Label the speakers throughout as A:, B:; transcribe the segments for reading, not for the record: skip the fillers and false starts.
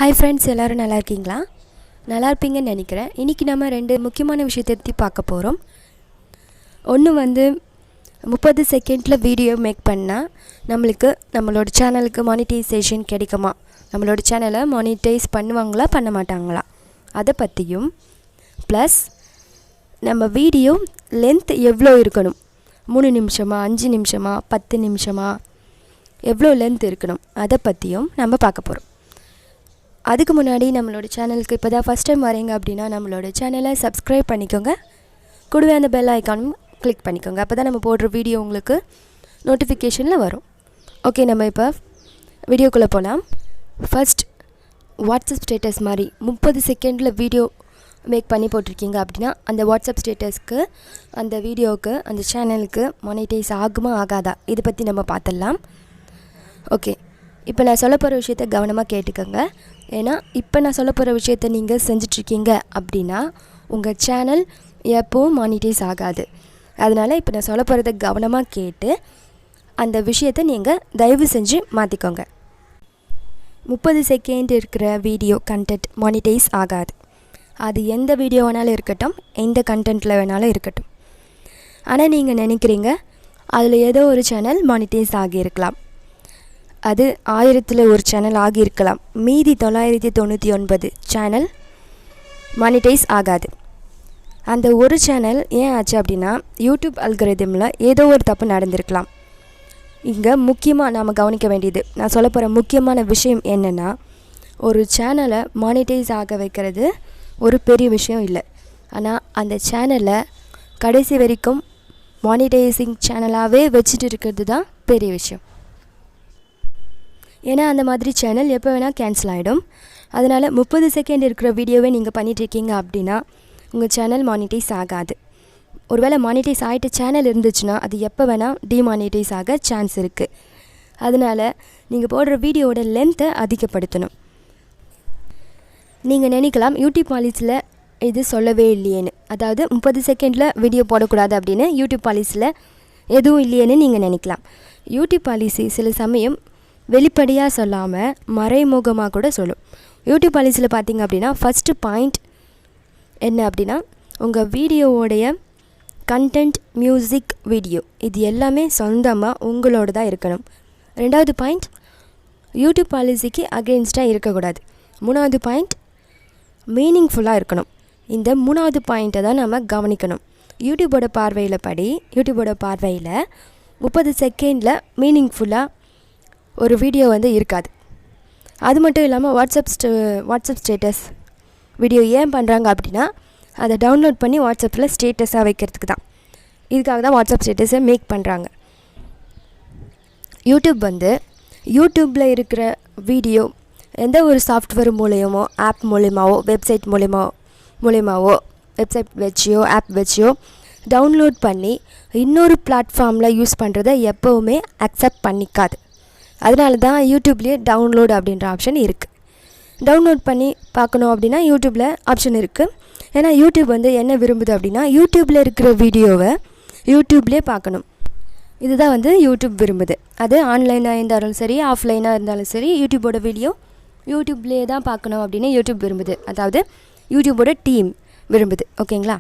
A: Hi friends, எல்லோரும் நல்லா இருக்கீங்களா? நல்லா இருப்பீங்கன்னு நினைக்கிறேன். இன்றைக்கி நம்ம 2 முக்கியமான விஷயத்தை பற்றி பார்க்க போகிறோம். ஒன்று வந்து 30 செகண்டில் வீடியோ மேக் பண்ணால் நம்மளோட சேனலுக்கு மானிட்டைசேஷன் கிடைக்குமா, நம்மளோட சேனலை மானிட்டைஸ் பண்ணுவாங்களா பண்ண மாட்டாங்களா, அதை பற்றியும் ப்ளஸ் நம்ம வீடியோ லென்த் எவ்வளோ இருக்கணும், 3 நிமிஷமா 5 நிமிஷமா 10 நிமிஷமா எவ்வளோ லென்த் இருக்கணும், அதை பற்றியும் நம்ம பார்க்க போகிறோம். அதுக்கு முன்னாடி நம்மளோட சேனலுக்கு இப்போ தான் ஃபஸ்ட் டைம் வரீங்க அப்படின்னா நம்மளோட சேனலை சப்ஸ்கிரைப் பண்ணிக்கோங்க. கூடவே அந்த பெல் ஐக்கானும் கிளிக் பண்ணிக்கோங்க. அப்போ தான் நம்ம போடுற வீடியோ உங்களுக்கு நோட்டிஃபிகேஷனில் வரும். ஓகே, நம்ம இப்போ வீடியோக்குள்ளே போகலாம். ஃபஸ்ட், வாட்ஸ்அப் ஸ்டேட்டஸ் மாதிரி 30 செகண்டில் வீடியோ மேக் பண்ணி போட்டிருக்கீங்க அப்படின்னா அந்த வாட்ஸ்அப் ஸ்டேட்டஸ்க்கு, அந்த வீடியோவுக்கு, அந்த சேனலுக்கு மானிட்டைஸ் ஆகுமா ஆகாதா, இதை பற்றி நம்ம பார்த்துடலாம். ஓகே, இப்போ நான் சொல்ல போகிற விஷயத்த கவனமாக கேட்டுக்கோங்க. ஏன்னா இப்போ நான் சொல்ல போகிற விஷயத்த நீங்கள் செஞ்சிட்ருக்கீங்க அப்படின்னா உங்கள் சேனல் எப்போவும் மானிட்டைஸ் ஆகாது. அதனால் இப்போ நான் சொல்ல போகிறத கவனமாக கேட்டு அந்த விஷயத்தை நீங்கள் தயவு செஞ்சு மாற்றிக்கோங்க. 30 செகண்ட் இருக்கிற வீடியோ கண்டென்ட் மானிட்டைஸ் ஆகாது. அது எந்த வீடியோ வேணாலும் இருக்கட்டும், எந்த கண்டென்ட்டில் வேணாலும் இருக்கட்டும். ஆனால் நீங்கள் நினைக்கிறீங்க அதில் ஏதோ ஒரு சேனல் மானிட்டைஸ் ஆகியிருக்கலாம், அது 1000ல் ஒரு சேனல் ஆகியிருக்கலாம், மீதி 999 சேனல் மானிட்டைஸ் ஆகாது. அந்த ஒரு சேனல் ஏன் ஆச்சு அப்படின்னா யூடியூப் அல்காரிதமில் ஏதோ ஒரு தப்பு நடந்திருக்கலாம். இங்கே முக்கியமாக நாம் கவனிக்க வேண்டியது, நான் சொல்ல போகிற முக்கியமான விஷயம் என்னென்னா, ஒரு சேனலை மானிட்டைஸ் ஆக வைக்கிறது ஒரு பெரிய விஷயம் இல்லை. ஆனால் அந்த சேனலை கடைசி வரைக்கும் மானிட்டைசிங் சேனலாகவே வச்சுட்டு இருக்கிறது தான் பெரிய விஷயம். ஏன்னா அந்த மாதிரி சேனல் எப்போ வேணால் கேன்சல் ஆகிடும். அதனால் 30 செகண்ட் இருக்கிற வீடியோவே நீங்கள் பண்ணிகிட்ருக்கீங்க அப்படின்னா உங்கள் சேனல் மானிட்டைஸ் ஆகாது. ஒருவேளை மானிட்டைஸ் ஆகிட்ட சேனல் இருந்துச்சுன்னா அது எப்போ வேணால் டிமானிட்டைஸ் ஆக சான்ஸ் இருக்குது. அதனால் நீங்கள் போடுற வீடியோவோட லென்த்தை அதிகப்படுத்தணும். நீங்கள் நினைக்கலாம் யூடியூப் பாலிசியில் இது சொல்லவே இல்லையேன்னு, அதாவது 30 செகண்டில் வீடியோ போடக்கூடாது அப்படின்னு யூடியூப் பாலிசியில் எதுவும் இல்லையேன்னு நீங்கள் நினைக்கலாம். யூடியூப் பாலிசி சில சமயம் வெளிப்படையாக சொல்லாமல் மறைமுகமாக கூட சொல்லும். யூடியூப் பாலிசியில் பார்த்திங்க அப்படின்னா ஃபஸ்ட்டு பாயிண்ட் என்ன அப்படின்னா, உங்கள் வீடியோவோடைய கண்டென்ட், மியூசிக், வீடியோ இது எல்லாமே சொந்தமாக உங்களோட தான் இருக்கணும். 2வது பாயிண்ட், யூடியூப் பாலிசிக்கு அகெயின்ஸ்டாக இருக்கக்கூடாது. 3வது பாயிண்ட், மீனிங்ஃபுல்லாக இருக்கணும். இந்த 3வது பாயிண்ட்டை தான் நம்ம கவனிக்கணும். யூடியூபோட பார்வையில் 30 செகண்டில் மீனிங்ஃபுல்லாக ஒரு வீடியோ இருக்காது. அது மட்டும் இல்லாமல் வாட்ஸ்அப் ஸ்டேட்டஸ் வீடியோ ஏன் பண்ணுறாங்க அப்படின்னா அதை டவுன்லோட் பண்ணி வாட்ஸ்அப்பில் ஸ்டேட்டஸாக வைக்கிறதுக்கு தான். இதுக்காக தான் வாட்ஸ்அப் ஸ்டேட்டஸை மேக் பண்ணுறாங்க. யூடியூப்பில் இருக்கிற வீடியோ எந்த ஒரு சாஃப்ட்வேர் மூலயமோ, ஆப் மூலியமாவோ, வெப்சைட் மூலியமாவோ, வெப்சைட் வச்சியோ, ஆப் வச்சியோ டவுன்லோட் பண்ணி இன்னொரு பிளாட்ஃபார்மில் யூஸ் பண்ணுறதை எப்போவுமே அக்செப்ட் பண்ணிக்காது. அதனால தான் யூடியூப்லேயே டவுன்லோட் அப்படின்ற ஆப்ஷன் இருக்குது. டவுன்லோட் பண்ணி பார்க்கணும் அப்படின்னா யூடியூப்பில் ஆப்ஷன் இருக்குது. ஏன்னா யூடியூப் என்ன விரும்புது அப்படின்னா யூடியூப்பில் இருக்கிற வீடியோவை யூடியூப்லேயே பார்க்கணும். இதுதான் யூடியூப் விரும்புது. அது ஆன்லைனாக இருந்தாலும் சரி, ஆஃப்லைனாக இருந்தாலும் சரி, யூடியூபோட வீடியோ யூடியூப்லேயே தான் பார்க்கணும் அப்படின்னு யூடியூப் விரும்புது. அதாவது யூடியூபோட டீம் விரும்புது. ஓகேங்களா?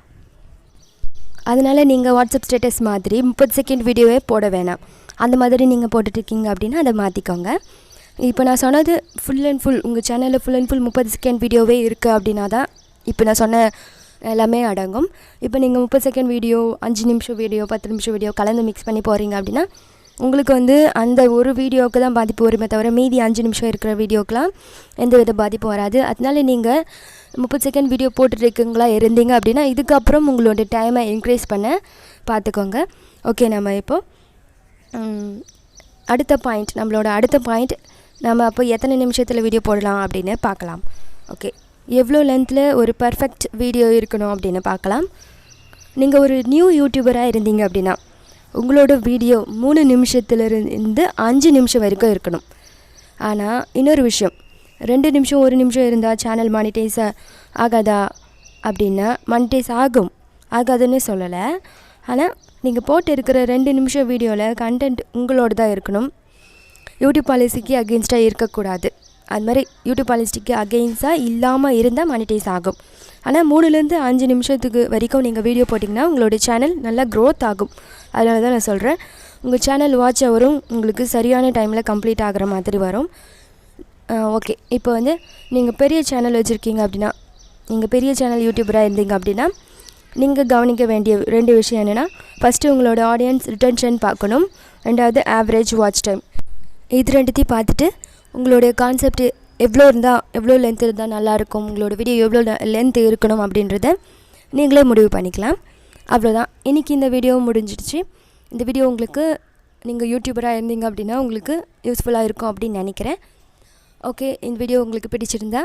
A: அதனால் நீங்கள் வாட்ஸ்அப் ஸ்டேட்டஸ் மாதிரி 30 செகண்ட் வீடியோவே போட வேணாம். அந்த மாதிரி நீங்கள் போட்டுட்ருக்கீங்க அப்படின்னா அதை மாற்றிக்கோங்க. இப்போ நான் சொன்னது ஃபுல் அண்ட் ஃபுல் உங்கள் சேனலில் ஃபுல் அண்ட் ஃபுல் 30 செகண்ட் வீடியோவே இருக்குது அப்படின்னா தான் இப்போ நான் சொன்ன எல்லாமே அடங்கும். இப்போ நீங்கள் 30 செகண்ட் வீடியோ, 5 நிமிஷம் வீடியோ, 10 நிமிஷம் வீடியோ கலந்து மிக்ஸ் பண்ணி போகிறீங்க அப்படின்னா உங்களுக்கு அந்த ஒரு வீடியோவுக்கு தான் பாதிப்பு வருமே தவிர மீதி 5 நிமிஷம் இருக்கிற வீடியோக்கெலாம் எந்த வித பாதிப்பும் வராது. அதனால நீங்கள் 30 செகண்ட் வீடியோ போட்டுட்ருக்கீங்களா இருந்தீங்க அப்படின்னா இதுக்கப்புறம் உங்களோட டைமை இன்க்ரீஸ் பண்ண பார்த்துக்கோங்க. ஓகே, நம்ம இப்போது நம்மளோட அடுத்த பாயிண்ட் நம்ம அப்போ எத்தனை நிமிஷத்தில் வீடியோ போடலாம் அப்படின்னு பார்க்கலாம். ஓகே, எவ்வளோ லென்த்தில் ஒரு பர்ஃபெக்ட் வீடியோ இருக்கணும் அப்படின்னு பார்க்கலாம். நீங்கள் ஒரு நியூ யூடியூபராக இருந்தீங்க அப்படின்னா உங்களோட வீடியோ 3 நிமிஷத்துலேருந்து 5 நிமிஷம் வரைக்கும் இருக்கணும். ஆனால் இன்னொரு விஷயம், 2 நிமிஷம் 1 நிமிஷம் இருந்தால் சேனல் மானிட்டைஸ் ஆகாதா அப்படின்னா மானிட்டைஸ் ஆகாதுன்னு சொல்லலை. ஆனால் நீங்கள் போட்டு இருக்கிற 2 நிமிஷம் வீடியோவில் கண்டென்ட் உங்களோட தான் இருக்கணும். யூடியூப் பாலிசிக்கு அகெயின்ஸ்டாக இருக்கக்கூடாது. அது மாதிரி யூடியூப் பாலிசிட்டிக்கு அகெயின்ஸ்டாக இல்லாமல் இருந்தால் மானிட்டைஸ் ஆகும். ஆனால் 3லேருந்து 5 நிமிஷத்துக்கு வரைக்கும் நீங்கள் வீடியோ போட்டிங்கன்னா உங்களுடைய சேனல் நல்லா க்ரோத் ஆகும். அதனால தான் நான் சொல்கிறேன், உங்கள் சேனல் வாட்ச் ஹவரும் உங்களுக்கு சரியான டைமில் கம்ப்ளீட் ஆகிற மாதிரி வரும். ஓகே, இப்போ வந்து நீங்கள் பெரிய சேனல் வச்சுருக்கீங்க அப்படின்னா, நீங்கள் பெரிய சேனல் யூடியூபராக இருந்தீங்க அப்படின்னா நீங்கள் கவனிக்க வேண்டிய 2 விஷயம் என்னென்னா, ஃபஸ்ட்டு உங்களோட ஆடியன்ஸ் ரிட்டன்ஷன் பார்க்கணும், 2வது ஆவரேஜ் வாட்ச் டைம். இது 2த்தையும் பார்த்துட்டு உங்களுடைய கான்செப்ட் எவ்வளோ லென்த் இருந்தால் நல்லாயிருக்கும், உங்களோட வீடியோ எவ்வளோ லென்த் இருக்கணும் அப்படின்றத நீங்களே முடிவு பண்ணிக்கலாம். அவ்வளோதான், இன்றைக்கி இந்த வீடியோ முடிஞ்சிடுச்சு. இந்த வீடியோ உங்களுக்கு நீங்கள் யூடியூபராக இருந்தீங்க அப்படின்னா உங்களுக்கு யூஸ்ஃபுல்லாக இருக்கும் அப்படின்னு நினைக்கிறேன். ஓகே, இந்த வீடியோ உங்களுக்கு பிடிச்சிருந்தா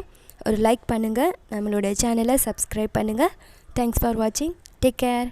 A: ஒரு லைக் பண்ணுங்கள், நம்மளோட சேனலை சப்ஸ்கிரைப் பண்ணுங்கள். தேங்க்ஸ் ஃபார் வாட்சிங். Take care.